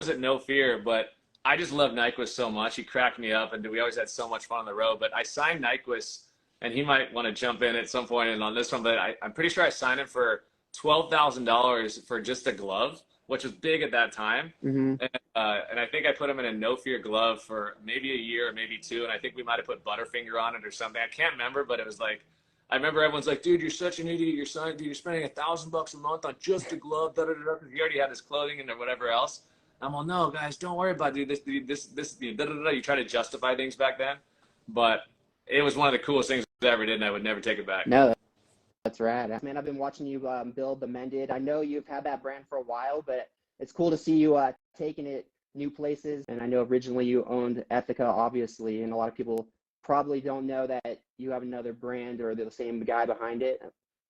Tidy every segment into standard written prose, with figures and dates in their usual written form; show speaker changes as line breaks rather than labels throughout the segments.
at No Fear, but I just love Nyquist so much. He cracked me up, and we always had so much fun on the road. But I signed Nyquist, and he might want to jump in at some point and on this one, but I'm pretty sure I signed him for $12,000 for just a glove, which was big at that time.
Hmm.
And I think I put him in a No Fear glove for maybe a year or maybe two, and I think we might have put Butterfinger on it or something. I can't remember, but it was like, I remember everyone's like, dude, you're such an idiot. Dude, you're spending $1,000 a month on just a glove, da da da, because he already had his clothing and whatever else. I'm all, no, guys, don't worry about it, dude. This, da da da. You try to justify things back then, but it was one of the coolest things I ever did, and I would never take it back.
No, that's rad. Man, I've been watching you build the Mendid. I know you've had that brand for a while, but it's cool to see you taking it new places. And I know originally you owned Ethica, obviously, and a lot of people probably don't know that you have another brand or the same guy behind it.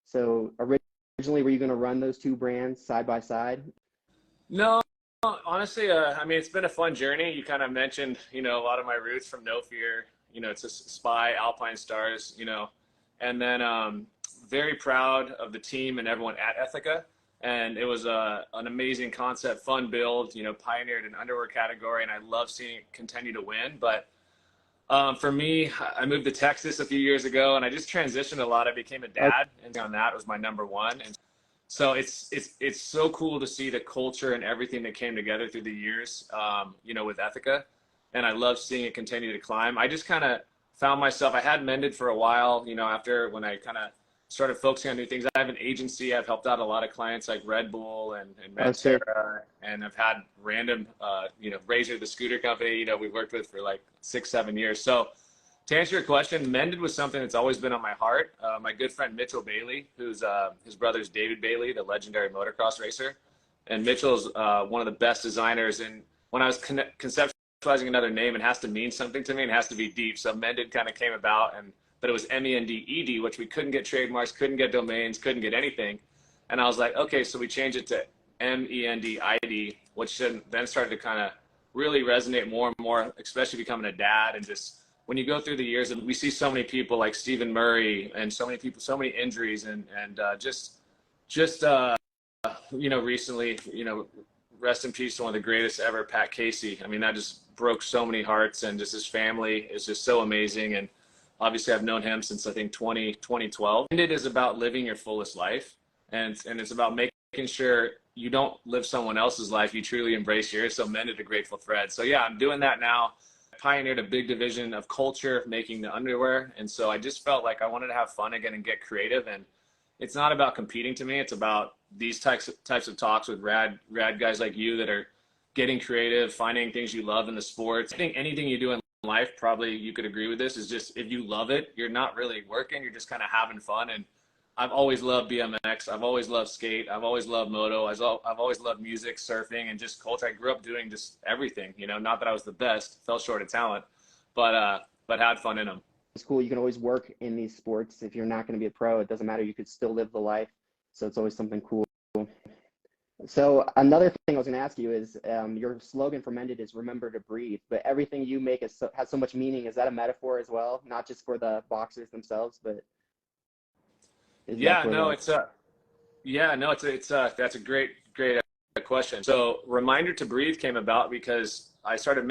So originally, were you going to run those two brands side by side?
No, honestly, I mean, it's been a fun journey. You kind of mentioned, a lot of my roots from No Fear. It's a Spy, Alpine Stars, and then very proud of the team and everyone at Ethica. And it was an amazing concept, fun build, pioneered an underwear category, and I love seeing it continue to win. But for me, I moved to Texas a few years ago, and I just transitioned a lot. I became a dad, and on that was my number one. And so it's so cool to see the culture and everything that came together through the years, with Ethica. And I love seeing it continue to climb. I just kind of found myself, I had Mendid for a while, after when I kind of started focusing on new things. I have an agency. I've helped out a lot of clients like Red Bull and Medterra, and I've had random, Razor, the scooter company, we've worked with for like 6-7 years. So to answer your question, Mendid was something that's always been on my heart. My good friend Mitchell Bailey, who's his brother's David Bailey, the legendary motocross racer. And Mitchell's one of the best designers. And when I was conceptualizing another name, it has to mean something to me and it has to be deep. So Mendid kind of came about, but it was Mended, which we couldn't get trademarks, couldn't get domains, couldn't get anything. And I was like, okay, so we changed it to Mendid, which then started to kind of really resonate more and more, especially becoming a dad. And just when you go through the years, and we see so many people like Stephen Murray and so many people, so many injuries, and recently, rest in peace to one of the greatest ever, MacCassy. I mean, that just broke so many hearts, and just his family is just so amazing. And obviously I've known him since I think 2012. And it is about living your fullest life. And it's about making sure you don't live someone else's life. You truly embrace yours. So Mended a grateful thread. So yeah, I'm doing that now. I pioneered a big division of culture, making the underwear. And so I just felt like I wanted to have fun again and get creative. And it's not about competing to me. It's about these types of talks with rad guys like you that are getting creative, finding things you love in the sports. I think anything you do in life, probably you could agree with this, is just if you love it, you're not really working, you're just kind of having fun. And I've always loved BMX. I've always loved skate. I've always loved moto. I've always loved music, surfing, and just culture. I grew up doing just everything, not that I was the best, fell short of talent, but had fun in them.
It's cool. You can always work in these sports. If you're not going to be a pro, it doesn't matter. You could still live the life. So it's always something cool. So another thing I was going to ask you is your slogan for Mended is "Remember to Breathe," but everything you make has so much meaning. Is that a metaphor as well, not just for the boxers themselves, but
that's a great question. So Reminder to Breathe came about because I started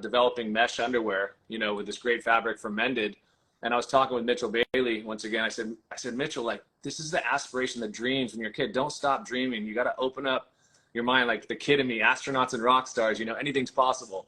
developing mesh underwear, with this great fabric from Mended. And I was talking with Mitchell Bailey once again. I said, Mitchell, like, this is the aspiration, the dreams when you're a kid. Don't stop dreaming. You got to open up your mind, like the kid in me, astronauts and rock stars, anything's possible.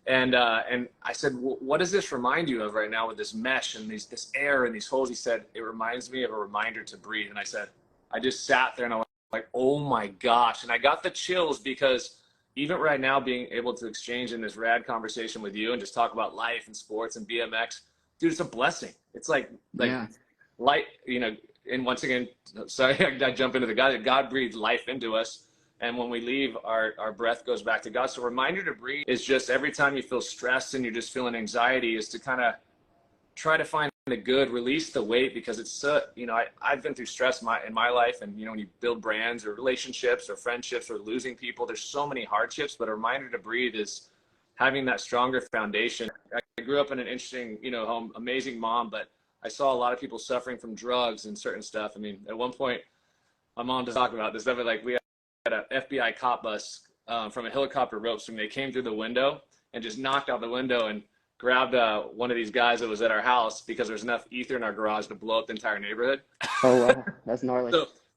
And I said, what does this remind you of right now with this mesh and this air and these holes? He said, it reminds me of a reminder to breathe. And I said, I just sat there and I was like, oh my gosh. And I got the chills because even right now, being able to exchange in this rad conversation with you and just talk about life and sports and BMX, dude, it's a blessing. It's like light, and once again, sorry, I jump into the guy that God breathed life into us. And when we leave, our breath goes back to God. So Reminder to Breathe is just every time you feel stressed and you're just feeling anxiety, is to kind of try to find the good, release the weight, because it's I've been through stress in my life. And, when you build brands or relationships or friendships or losing people, there's so many hardships, but a reminder to breathe is having that stronger foundation. I grew up in an interesting, home, amazing mom, but I saw a lot of people suffering from drugs and certain stuff. I mean, at one point, my mom was talking about this stuff, like we had an FBI cop bus from a helicopter rope swing. They came through the window and just knocked out the window and grabbed one of these guys that was at our house because there was enough ether in our garage to blow up the entire neighborhood.
Oh, wow. That's gnarly.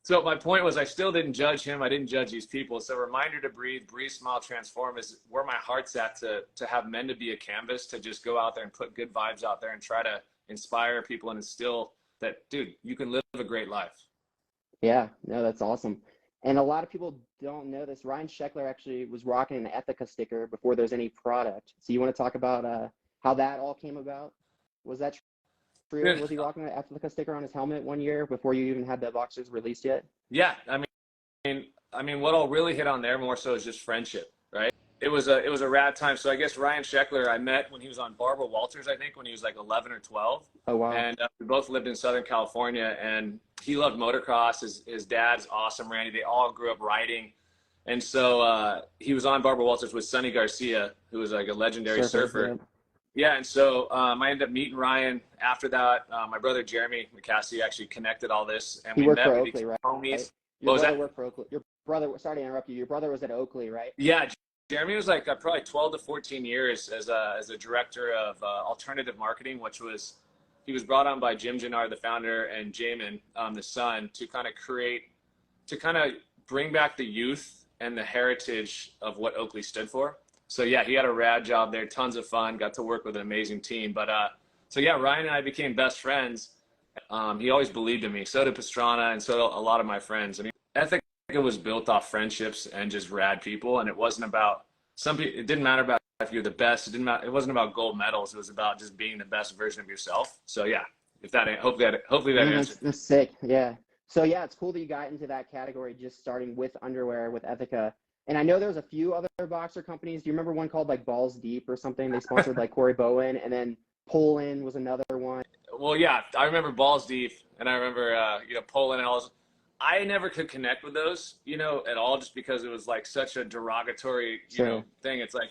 So my point was I still didn't judge him. I didn't judge these people. So reminder to breathe, smile, transform is where my heart's at to have Mendid be a canvas, to just go out there and put good vibes out there and try to inspire people and instill that, dude, you can live a great life.
Yeah, no, that's awesome. And a lot of people don't know this. Ryan Sheckler actually was rocking an Ethica sticker before there's any product. So you want to talk about how that all came about? Was that true? Was he rocking an Ethica sticker on his helmet one year before you even had the boxers released yet?
Yeah, I mean, what I'll really hit on there more so is just friendship, right? It was a rad time. So I guess Ryan Sheckler I met when he was on Barbara Walters, I think, when he was like 11 or 12.
Oh, wow.
And we both lived in Southern California, and he loved motocross. His dad's awesome, Randy. They all grew up riding. And so he was on Barbara Walters with Sonny Garcia, who was like a legendary surfer. Yeah, and so I ended up meeting Ryan after that. My brother Jeremy MacCassy actually connected all this, and
he
we
worked
met.
for
We
Oakley,
became
right?
homies.
Your brother worked for Oakley. Your brother, sorry to interrupt you. Your brother was at Oakley, right?
Yeah, Jeremy was like probably 12 to 14 years as a director of alternative marketing, he was brought on by Jim Gennard, the founder, and Jamin, the son, to kind of bring back the youth and the heritage of what Oakley stood for. So yeah, he had a rad job there, tons of fun, got to work with an amazing team. But so yeah, Ryan and I became best friends. He always believed in me. So did Pastrana, and so did a lot of my friends. I mean, Ethica was built off friendships and just rad people, and it wasn't about it didn't matter about if you're the best. It wasn't about gold medals. It was about just being the best version of yourself. So yeah, hopefully that answers.
That's sick. Yeah. So yeah, it's cool that you got into that category, just starting with underwear with Ethica. And I know there's a few other boxer companies. Do you remember one called like Balls Deep or something? They sponsored like Corey Bowen, and then Poland was another one.
Well, yeah, I remember Balls Deep, and I remember Poland and all those. I never could connect with those, at all, just because it was like such a derogatory, thing. It's like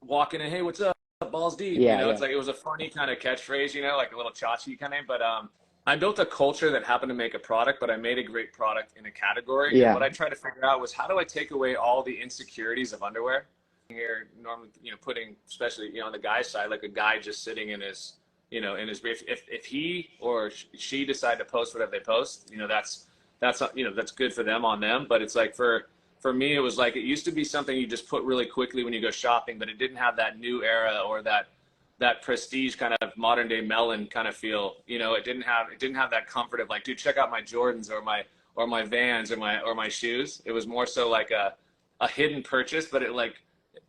walking in, hey, what's up, Balls Deep?
Yeah,
It's like it was a funny kind of catchphrase, like a little tchotchke kind of name. But I built a culture that happened to make a product, but I made a great product in a category.
Yeah.
And what I tried to figure out was, how do I take away all the insecurities of underwear? Here, normally, putting, especially, on the guy's side, like a guy just sitting in his, in his brief. If he or she decide to post whatever they post, that's good for them, on them. But it's like for me, it was like, it used to be something you just put really quickly when you go shopping, but it didn't have that new era or that prestige kind of modern day melon kind of feel. It didn't have that comfort of like, dude, check out my Jordans or my Vans or my shoes. It was more so like a hidden purchase. But it, like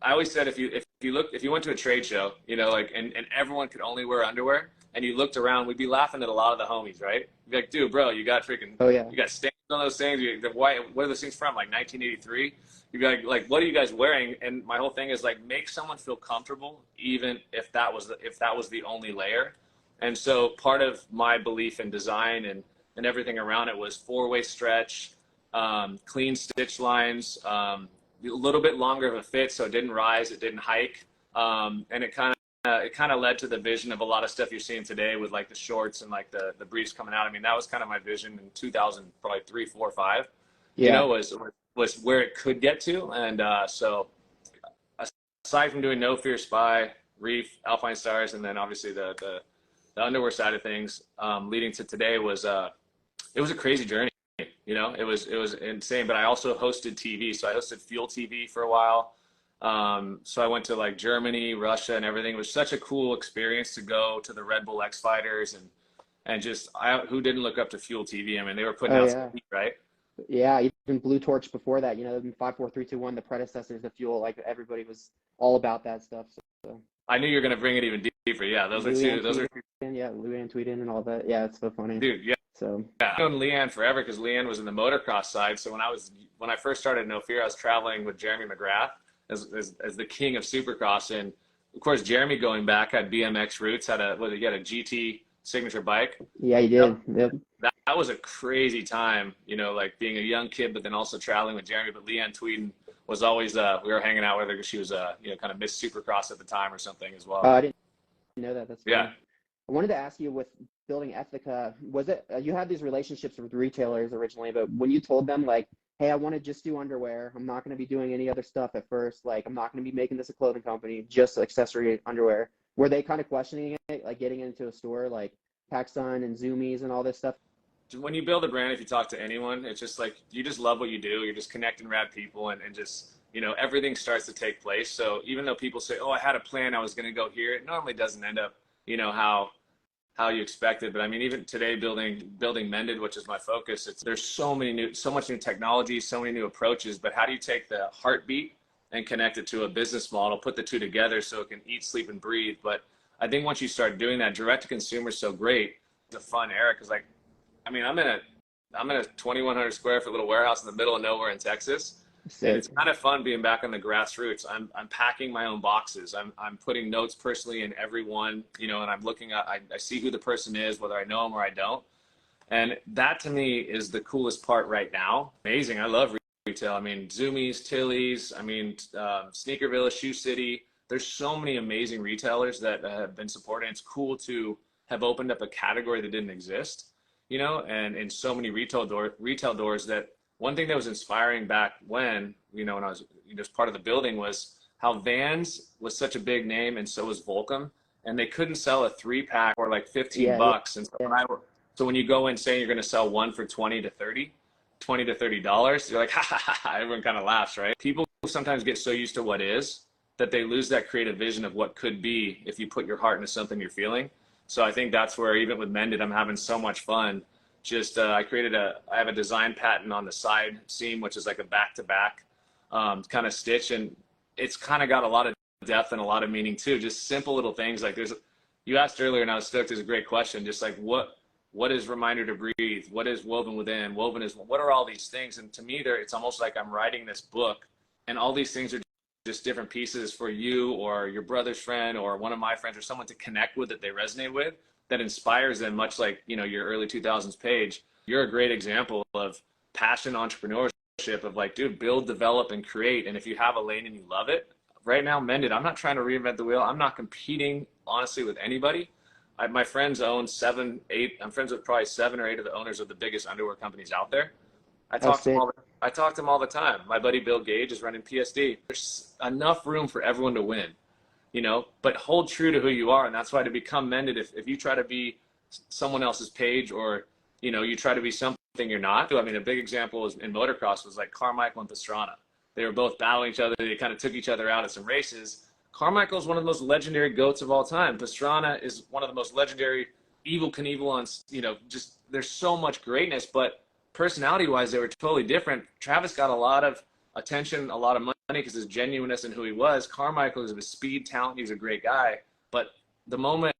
I always said, if you went to a trade show, and everyone could only wear underwear, and you looked around, we'd be laughing at a lot of the homies, right? You'd be like, dude, bro, you got freaking, you got stains on those things. What are those things from? Like 1983? You'd be like, what are you guys wearing? And my whole thing is like, make someone feel comfortable, even if that was the only layer. And so part of my belief in design and everything around it was 4-way stretch, clean stitch lines, a little bit longer of a fit, so it didn't rise, it didn't hike, and it kind of led to the vision of a lot of stuff you're seeing today with like the shorts and like the briefs coming out. I mean, that was kind of my vision in 2000, probably 3, 4, 5. Was where it could get to. And so aside from doing No Fear, Spy, Reef, Alpine Stars, and then obviously the underwear side of things, leading to today, it was a crazy journey. It was insane. But I also hosted TV. So I hosted Fuel TV for a while. So I went to like Germany, Russia, and everything. It was such a cool experience to go to the Red Bull X Fighters and just, who didn't look up to Fuel TV? I mean, they were putting out some heat, right?
Yeah, even Blue Torch before that, 5, 4, 3, 2, 1, the predecessors of Fuel, like everybody was all about that stuff. So
I knew you were gonna bring it even deeper. Yeah, those are two.
Yeah, Luann Tweeden and all that. Yeah, it's so funny,
dude. Yeah.
So
I've known Leanne forever because Leanne was in the motocross side. So when I first started No Fear, I was traveling with Jeremy McGrath as the king of Supercross, and of course Jeremy, going back, had BMX roots, had a GT signature bike.
Yeah, he did. Yep.
That was a crazy time, like being a young kid, but then also traveling with Jeremy. But Leanne Tweeden was always, we were hanging out with her because she was, kind of Miss Supercross at the time or something as well.
I didn't know that. That's funny.
Yeah.
I wanted to ask you, with building Ethica, was it, you had these relationships with retailers originally, but when you told them like, hey, I want to just do underwear. I'm not going to be doing any other stuff at first. Like, I'm not going to be making this a clothing company, just accessory underwear. Were they kind of questioning it, like getting into a store like PacSun and Zoomies and all this stuff?
When you build a brand, if you talk to anyone, it's just like you just love what you do. You're just connecting rad people, and just, you know, everything starts to take place. So even though people say, oh, I had a plan, I was going to go here, it normally doesn't end up, you know, how you expected. But I mean, even today, building Mendid, which is my focus, there's so much new technology, so many new approaches. But how do you take the heartbeat and connect it to a business model, put the two together so it can eat, sleep, and breathe? But I think once you start doing that, direct to consumer is so great. It's a fun era because, like, I mean, I'm in a 2,100 square foot little warehouse in the middle of nowhere in Texas. And
Sick.
it's kind of fun being back on the grassroots. I'm packing my own boxes. I'm putting notes personally in every one, you know, and I'm looking at, I see who the person is, whether I know them or I don't. And that to me is the coolest part right now. Amazing. I love retail. I mean, Zoomies, Tilly's, I mean, Sneaker Village, Shoe City. There's so many amazing retailers that have been supported. It's cool to have opened up a category that didn't exist, you know, and in so many retail doors that one thing that was inspiring back when, you know, when I was, you know, part of the building was how Vans was such a big name and so was Volcom, and they couldn't sell a 3-pack for like 15
Yeah, yeah,
bucks. And so
yeah.
when you go in saying you're going to sell one for 20 to $30, you're like, ha ha ha, everyone kind of laughs, right? People sometimes get so used to what is that they lose that creative vision of what could be if you put your heart into something you're feeling. So I think that's where, even with Mended, I'm having so much fun. Just I have a design patent on the side seam, which is like a back-to-back kind of stitch, and it's kind of got a lot of depth and a lot of meaning too. Just simple little things like you asked earlier, and I was stoked. There's a great question. Just like what is reminder to breathe? What is woven within? Woven is, what are all these things? And to me, it's almost like I'm writing this book, and all these things are just different pieces for you or your brother's friend or one of my friends or someone to connect with that they resonate with, that inspires them, much like, you know, your early 2000s page. You're a great example of passion entrepreneurship, of like, dude, build, develop, and create. And if you have a lane and you love it, right now, Mended, I'm not trying to reinvent the wheel. I'm not competing, honestly, with anybody. My friends own 7, 8. I'm friends with probably 7 or 8 of the owners of the biggest underwear companies out there.
Oh, sick.
I talk to them all the time. My buddy Bill Gage is running PSD. There's enough room for everyone to win, you know, but hold true to who you are. And that's why, to become Mended, if you try to be someone else's page, or, you know, you try to be something you're not. I mean, a big example was in motocross was like Carmichael and Pastrana. They were both battling each other. They kind of took each other out at some races. Carmichael is one of the most legendary GOATs of all time. Pastrana is one of the most legendary Evel Knievel on, you know, just there's so much greatness, but personality wise, they were totally different. Travis got a lot of attention, a lot of money because his genuineness and who he was. Carmichael is a speed, talent. He was a great guy. But the moment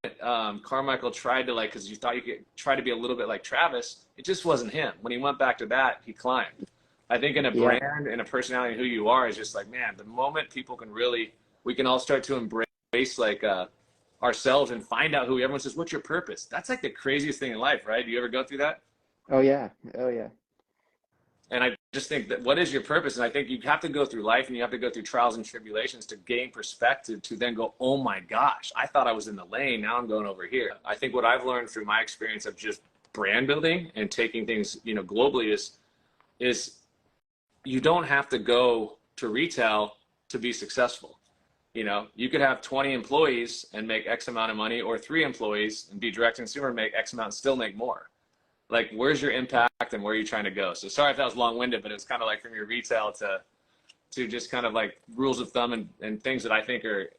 Carmichael tried to, like, because you thought you could try to be a little bit like Travis, it just wasn't him. When he went back to that, he climbed. I think in a
Yeah.
brand and a personality and who you are is just like, man, the moment people can really, we can all start to embrace like ourselves and find out who everyone says, what's your purpose? That's like the craziest thing in life, right? Do you ever go through that?
Oh yeah. Oh yeah.
And I just think that, what is your purpose? And I think you have to go through life and you have to go through trials and tribulations to gain perspective, to then go, oh my gosh, I thought I was in the lane. Now I'm going over here. I think what I've learned through my experience of just brand building and taking things, you know, globally is you don't have to go to retail to be successful. You know, you could have 20 employees and make X amount of money, or 3 employees and be direct consumer, make X amount and still make more. Like, where's your impact and where are you trying to go? So sorry if that was long-winded, but it's kind of like from your retail to just kind of like rules of thumb and things that I think are,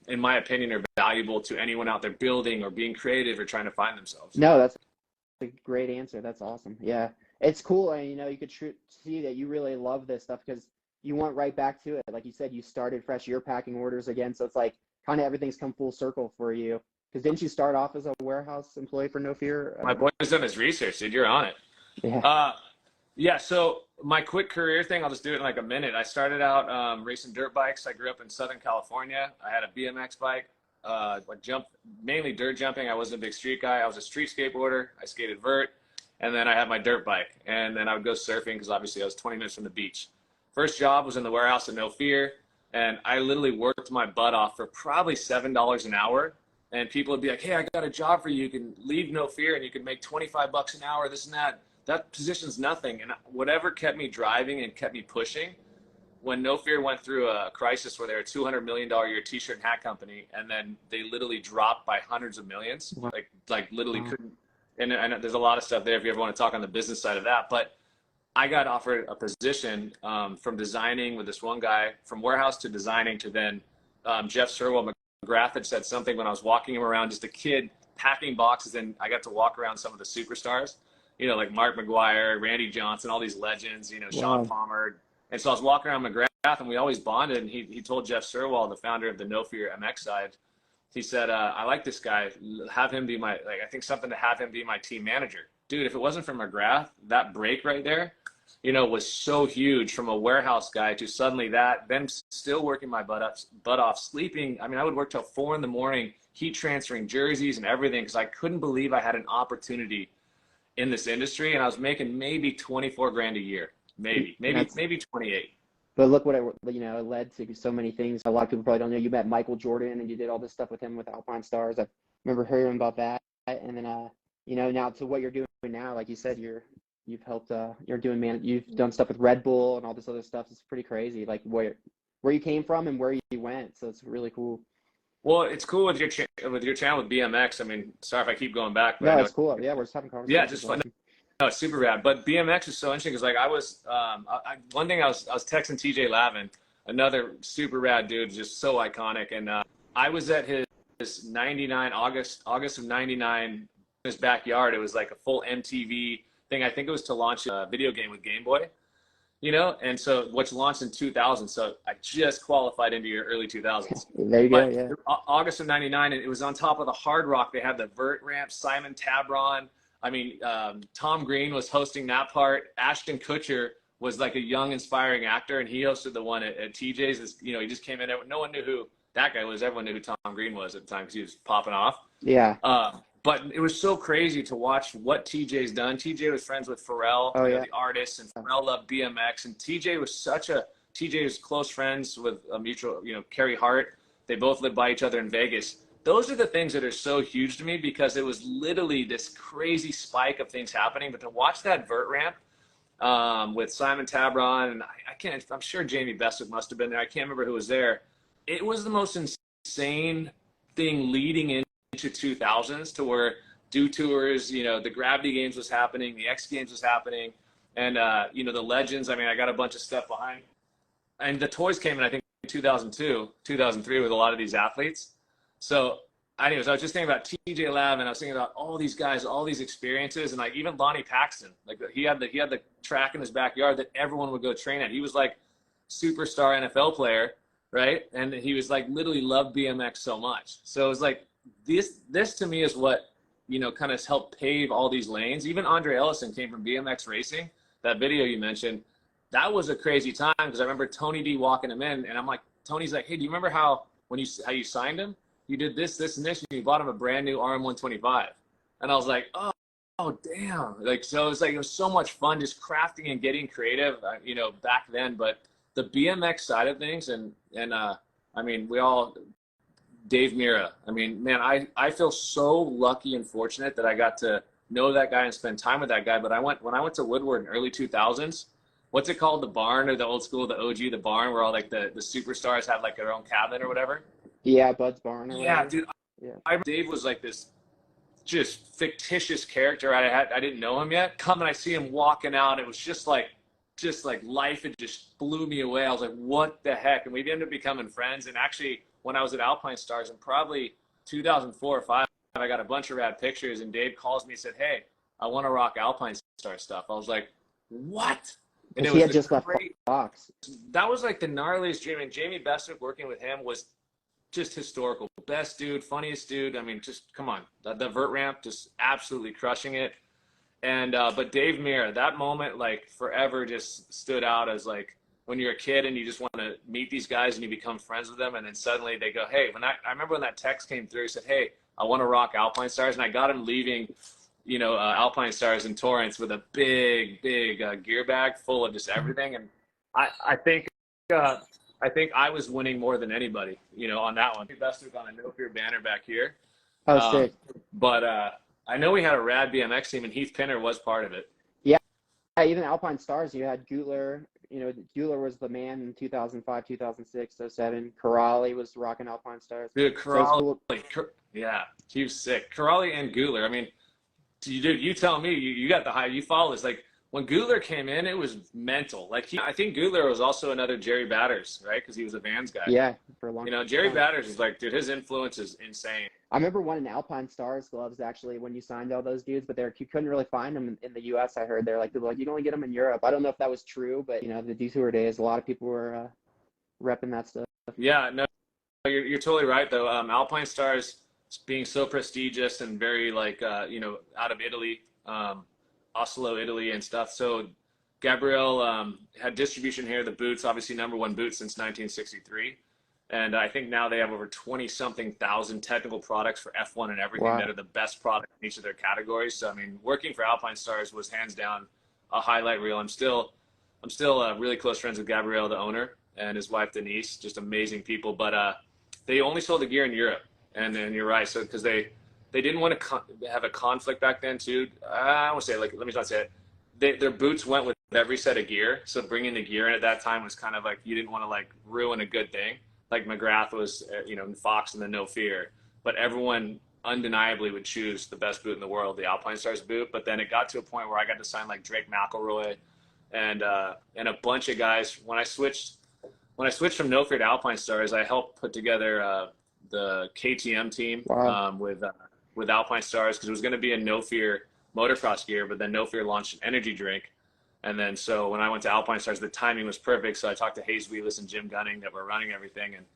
in my opinion, are valuable to anyone out there building or being creative or trying to find themselves.
No, that's a great answer. That's awesome. Yeah, it's cool, and you know, you could see that you really love this stuff because you went right back to it. Like you said, you started fresh. You're packing orders again, so it's like kind of everything's come full circle for you. Because didn't you start off as a warehouse employee for No Fear?
My boy's done his research, dude. You're on it.
Yeah.
Yeah, so my quick career thing, I'll just do it in like a minute. I started out racing dirt bikes. I grew up in Southern California. I had a BMX bike. I jumped, mainly dirt jumping. I wasn't a big street guy. I was a street skateboarder. I skated vert. And then I had my dirt bike. And then I would go surfing because obviously I was 20 minutes from the beach. First job was in the warehouse at No Fear. And I literally worked my butt off for probably $7 an hour. And people would be like, hey, I got a job for you. You can leave No Fear and you can make 25 bucks an hour, this and that. that position's nothing. And whatever kept me driving and kept me pushing, when No Fear went through a crisis where they were a $200 million a year t-shirt and hat company, and then they literally dropped by hundreds of millions, like literally couldn't. And there's a lot of stuff there if you ever want to talk on the business side of that. But I got offered a position from designing with this one guy, from warehouse to designing to then Jeff Sirwell McGrath had said something when I was walking him around, just a kid packing boxes, and I got to walk around some of the superstars, you know, like Mark McGuire, Randy Johnson, all these legends, you know, Sean Palmer. And so I was walking around McGrath, and we always bonded. And he told Jeff Sirwell, the founder of the No Fear MX side, he said, I like this guy. Have him be I think something to have him be my team manager. Dude, if it wasn't for McGrath, that break right there, you know, was so huge, from a warehouse guy to suddenly that, then still working my butt off, sleeping. I mean, I would work till 4 a.m, heat transferring jerseys and everything, because I couldn't believe I had an opportunity in this industry. And I was making maybe 24 grand a year. Maybe 28.
But look what it led to so many things. A lot of people probably don't know. You met Michael Jordan, and you did all this stuff with him with Alpine Stars. I remember hearing about that. And then, now to what you're doing now, like you said, you've helped. You've done stuff with Red Bull and all this other stuff. It's pretty crazy. Like where you came from and where you went. So it's really cool.
Well, it's cool with your channel with BMX. I mean, sorry if I keep going back. But
no, it's cool. Yeah, we're just having conversations.
Yeah, just fun. No, it's super rad. But BMX is so interesting because, like, I was one thing I was texting TJ Lavin, another super rad dude, just so iconic, and I was at his 99 August of 99 in his backyard. It was like a full MTV thing. I think it was to launch a video game with Game Boy, you know, and so which launched in 2000. So I just qualified into your early 2000s.
There you go. Yeah.
August of 99, and it was on top of the Hard Rock. They had the vert ramp, Simon Tabron. I mean, Tom Green was hosting that part. Ashton Kutcher was like a young, inspiring actor, and he hosted the one at TJ's. You know, he just came in. No one knew who that guy was. Everyone knew who Tom Green was at the time because he was popping off.
Yeah.
But it was so crazy to watch what TJ's done. TJ was friends with Pharrell, the artist, and Pharrell loved BMX. And TJ was close friends with a mutual, Carrie Hart. They both lived by each other in Vegas. Those are the things that are so huge to me because it was literally this crazy spike of things happening. But to watch that vert ramp with Simon Tabron, and I'm sure Jamie Bestwick must have been there. I can't remember who was there. It was the most insane thing leading into 2000s to where Dew Tours, the Gravity Games was happening, the X Games was happening, and, the Legends. I mean, I got a bunch of stuff behind. And the toys came in, I think, 2002, 2003 with a lot of these athletes. So anyways, I was just thinking about TJ Lavin. I was thinking about all these guys, all these experiences, and like even Lonnie Paxton, like he had the track in his backyard that everyone would go train at. He was like superstar NFL player, right? And he was like literally loved BMX so much. So it was like this to me is what, kind of helped pave all these lanes. Even Andre Ellison came from BMX racing. That video you mentioned, that was a crazy time because I remember Tony D walking him in, and I'm like, Tony's like, hey, do you remember how you signed him? You did this, this, and this, and you bought him a brand new RM125. And I was like, oh, damn. Like, so it was so much fun just crafting and getting creative, back then. But the BMX side of things, and I mean, Dave Mira. I mean, man, I feel so lucky and fortunate that I got to know that guy and spend time with that guy. But when I went to Woodward in early 2000s, what's it called? The barn, or the old school, the OG, the barn, where all like the superstars had like their own cabin or whatever.
Yeah, Bud's Barn.
Yeah, dude. Yeah. Dave was like this just fictitious character. I didn't know him yet. And I see him walking out. It was just like life. It just blew me away. I was like, what the heck? And we ended up becoming friends. And actually, when I was at Alpine Stars in probably 2004 or 5, I got a bunch of rad pictures. And Dave calls me and said, hey, I want to rock Alpine Star stuff. I was like, what?
And he had just left Fox.
That was like the gnarliest dream. And Jamie Bestwick working with him was just historical. Best dude, funniest dude. I mean, just come on. The vert ramp, just absolutely crushing it. And but Dave Mira, that moment like forever just stood out as like when you're a kid and you just want to meet these guys and you become friends with them, and then suddenly they go, hey, I remember when that text came through, he said, hey, I want to rock Alpine Stars, and I got him leaving Alpine Stars in Torrance with a big gear bag full of just everything. And I think I was winning more than anybody, on that one. Bestwick on a No Fear banner back here.
Oh, sick.
But I know we had a rad BMX team, and Heath Pinner was part of it.
Yeah, even Alpine Stars, you had Gutler. You know, Gutler was the man in 2005, 2006, '07. Corrali was rocking Alpine Stars.
Dude,
So it's
Corrali,
cool.
yeah, he was sick. Corrali and Gutler. I mean, dude, you tell me, you got the high, you follow this. Like when Gutler came in, it was mental. Like I think Gutler was also another Jerry Batters, right? Because he was a Vans guy.
Yeah, for a long
Jerry
time.
Batters is like, dude, his influence is insane.
I remember wanting Alpine Stars gloves actually when you signed all those dudes, but you couldn't really find them in the U.S. I heard they're like, people were like, you can only get them in Europe. I don't know if that was true, but you know, the detour days, a lot of people were repping that stuff.
Yeah, no, you're totally right though. Alpine Stars being so prestigious and very like out of Italy, Oslo, Italy, and stuff. So Gabrielle had distribution here. The boots, obviously number one boot since 1963. And I think now they have over 20 something thousand technical products for F1 and everything
Wow.
that are the best product in each of their categories. So, I mean, working for Alpine Stars was hands down a highlight reel. I'm still really close friends with Gabrielle, the owner, and his wife, Denise, just amazing people. But they only sold the gear in Europe. And you're right. So, because they didn't want to have a conflict back then too. I want to say, like, let me not say it. Their boots went with every set of gear. So bringing the gear in at that time was kind of like, you didn't want to like ruin a good thing. Like McGrath was, Fox and the No Fear, but everyone undeniably would choose the best boot in the world, the Alpine Stars boot. But then it got to a point where I got to sign like Drake McElroy and a bunch of guys. When I switched from No Fear to Alpine Stars, I helped put together the KTM team.
Wow.
With Alpine Stars because it was going to be a No Fear motocross gear, but then No Fear launched an energy drink. And then so when I went to Alpine Stars, the timing was perfect. So I talked to Hayes Wheelis and Jim Gunning that were running everything and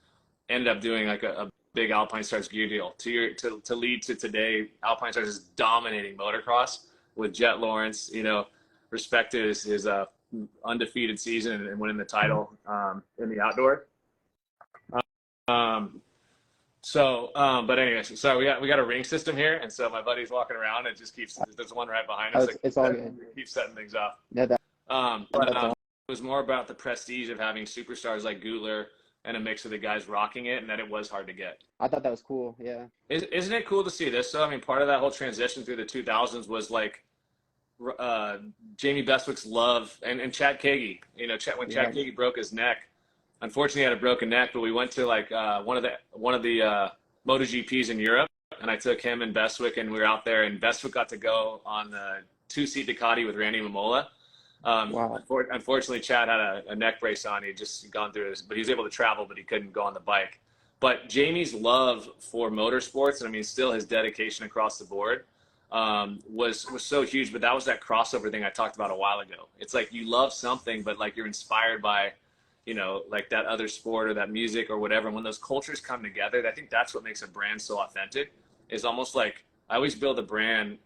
ended up doing like a big Alpine Stars gear deal. To lead to today, Alpine Stars is dominating motocross with Jet Lawrence, respect to his undefeated season and winning the title in the outdoor. But anyways, so we got a ring system here, and so my buddy's walking around. It just keeps there's one right behind us.
It's all good.
Keeps setting things up.
Yeah,
It was more about the prestige of having superstars like Gutler and a mix of the guys rocking it, and that it was hard to get.
I thought that was cool. Yeah.
Isn't it cool to see this? So I mean, part of that whole transition through the 2000s was like Jamie Bestwick's love and Chad Kagi. When Chad Kagi broke his neck. Unfortunately, he had a broken neck, but we went to like one of the MotoGPs in Europe, and I took him and Bestwick, and we were out there, and Bestwick got to go on the two-seat Ducati with Randy Mamola.
Wow.
Unfortunately, Chad had a neck brace on. He'd just gone through but he was able to travel, but he couldn't go on the bike. But Jamie's love for motorsports, and I mean, still his dedication across the board was so huge. But that was that crossover thing I talked about a while ago. It's like you love something, but like you're inspired by like that other sport or that music or whatever. And when those cultures come together, I think that's what makes a brand so authentic. Is almost like I always build a brand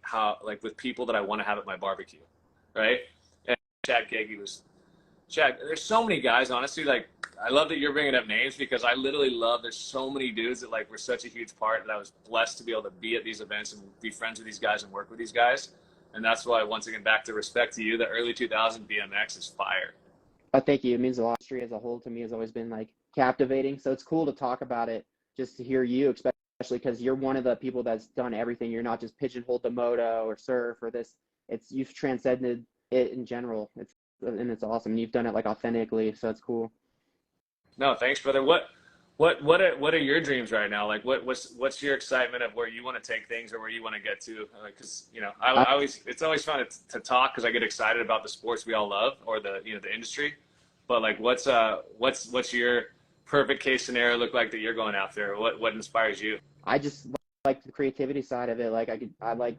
with people that I want to have at my barbecue, right? And Chad Kagi was Chad. There's so many guys, honestly. Like I love that you're bringing up names because I literally love. There's so many dudes that like were such a huge part that I was blessed to be able to be at these events and be friends with these guys and work with these guys. And that's why, once again, back to respect to you, the early 2000 BMX is fire.
Thank you. It means a lot. History as a whole to me has always been like captivating. So it's cool to talk about it, just to hear you, especially because you're one of the people that's done everything. You're not just pigeonholed to moto or surf or this. You've transcended it in general. It's awesome. And you've done it like authentically. So it's cool.
No, thanks, brother. What are your dreams right now? Like what's your excitement of where you want to take things or where you want to get to? Because it's always fun to talk because I get excited about the sports we all love or the industry. But like, what's your perfect case scenario look like that you're going after? What inspires you?
I just like the creativity side of it. Like I like,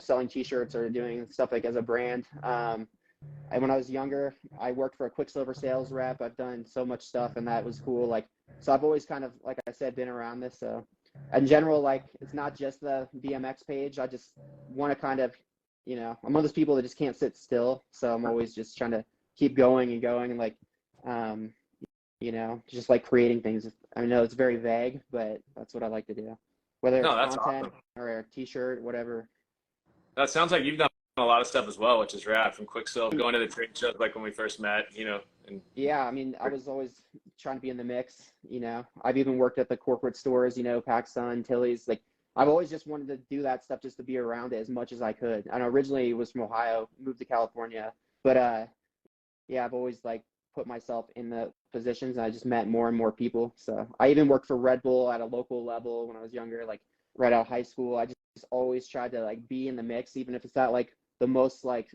selling t-shirts or doing stuff like as a brand. And when I was younger, I worked for a Quicksilver sales rep. I've done so much stuff and that was cool. Like, so I've always kind of, like I said, been around this. So in general, like it's not just the BMX page. I just want to kind of, I'm one of those people that just can't sit still. So I'm always just trying to keep going and like, just like creating things. I know it's very vague, but that's what I like to do. Whether it's content
awesome.
or a t-shirt, whatever.
That sounds like you've done a lot of stuff as well, which is rad. From Quicksilver, going to the trade shows like when we first met, And
yeah, I mean, I was always trying to be in the mix. I've even worked at the corporate stores, PacSun, Tilly's. Like, I've always just wanted to do that stuff just to be around it as much as I could. I know originally it was from Ohio, moved to California, But yeah, I've always like put myself in the positions, and I just met more and more people. So I even worked for Red Bull at a local level when I was younger, like right out of high school. I just always tried to like be in the mix, even if it's not like the most like,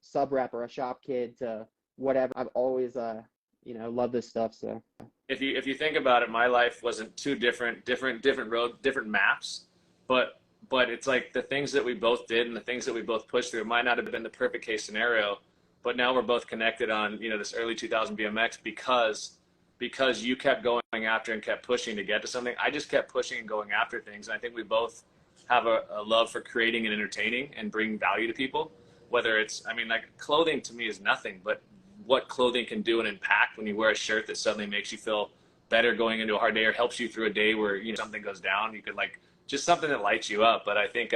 sub rep or a shop kid to whatever. I've always loved this stuff. So
If you think about it, my life wasn't too different road, different maps, but it's like the things that we both did and the things that we both pushed through. It might not have been the perfect case scenario, but now we're both connected on this early 2000 BMX because you kept going after and kept pushing to get to something. I just kept pushing and going after things. And I think we both have a love for creating and entertaining and bringing value to people. Whether it's, I mean, like clothing to me is nothing, but what clothing can do and impact when you wear a shirt that suddenly makes you feel better going into a hard day or helps you through a day where something goes down. You could like just something that lights you up. But I think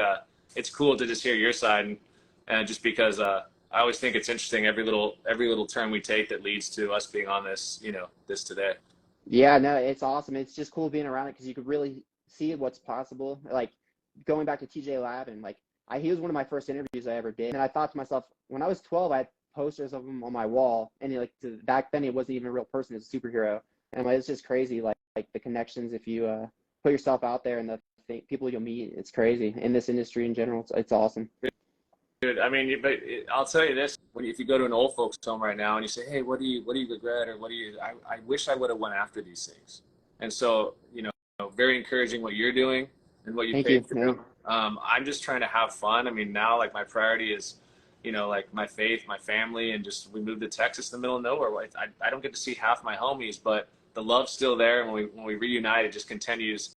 it's cool to just hear your side, and just because I always think it's interesting every little turn we take that leads to us being on this today.
yeah, no, it's awesome. It's just cool being around it because you could really see what's possible. Like going back to TJ Lab, and like he was one of my first interviews I ever did. And I thought to myself, when I was 12, I had posters of him on my wall, and like back then it wasn't even a real person, it was a superhero. And like, it's just crazy, like the connections if you put yourself out there, and the people you'll meet. It's crazy in this industry in general. It's awesome.
Dude, I mean, but I'll tell you this: if you go to an old folks' home right now and you say, "Hey, what do you regret, or I wish I would have went after these things." And so, very encouraging what you're doing and what you
Thank you.
paid
Yeah.
through. I'm just trying to have fun. I mean, now like my priority is, like my faith, my family, and just we moved to Texas in the middle of nowhere. I don't get to see half my homies, but the love's still there. And when we reunite, it just continues.